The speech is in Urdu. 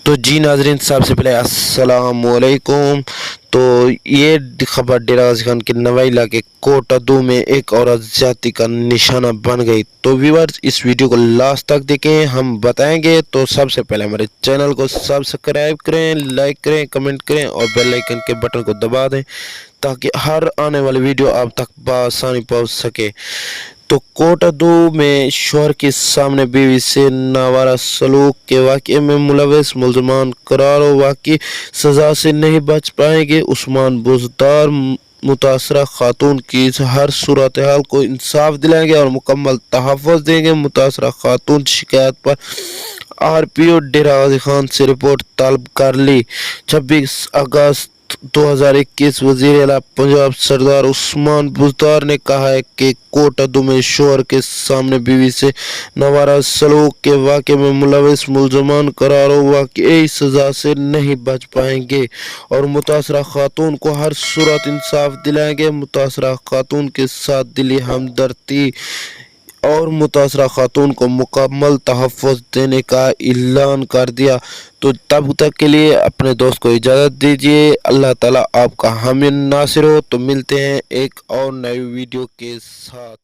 تو جی ناظرین، سب سے پہلے السلام علیکم۔ تو یہ خبر ڈیرہ غازی خان کے نوائی علاقے کوٹہ 2 میں ایک عورت زیادتی کا نشانہ بن گئی۔ تو ویورز، اس ویڈیو کو لاسٹ تک دیکھیں، ہم بتائیں گے۔ تو سب سے پہلے ہمارے چینل کو سبسکرائب کریں، لائک کریں، کمنٹ کریں اور بیل آئیکن کے بٹن کو دبا دیں تاکہ ہر آنے والی ویڈیو آپ تک بآسانی پہنچ سکے۔ تو کوٹہ 2 میں شوہر کے سامنے بیوی سے ناوارہ سلوک کے واقعے میں ملوث ملزمان قرار و واقعی سزا سے نہیں بچ پائیں گے۔ عثمان بزدار متاثرہ خاتون کی ہر صورتحال کو انصاف دلائیں گے اور مکمل تحفظ دیں گے۔ متاثرہ خاتون شکایت پر RPO ڈیرہ غازی خان سے رپورٹ طلب کر لی۔ 26 اگست 2021 وزیر اعلیٰ پنجاب سردار عثمان بزدار نے کہا ہے کہ کوٹہ 2 میں شوہر کے سامنے بیوی سے ناوارہ سلوک کے واقعے میں ملوث ملزمان قرار و واقعی سزا سے نہیں بچ پائیں گے اور متاثرہ خاتون کو ہر صورت انصاف دلائیں گے۔ متاثرہ خاتون کے ساتھ دلی ہمدردی اور متاثرہ خاتون کو مکمل تحفظ دینے کا اعلان کر دیا۔ تو تب تک کے لیے اپنے دوست کو اجازت دیجیے۔ اللہ تعالیٰ آپ کا حامی ناصر ہو۔ تو ملتے ہیں ایک اور نئی ویڈیو کے ساتھ۔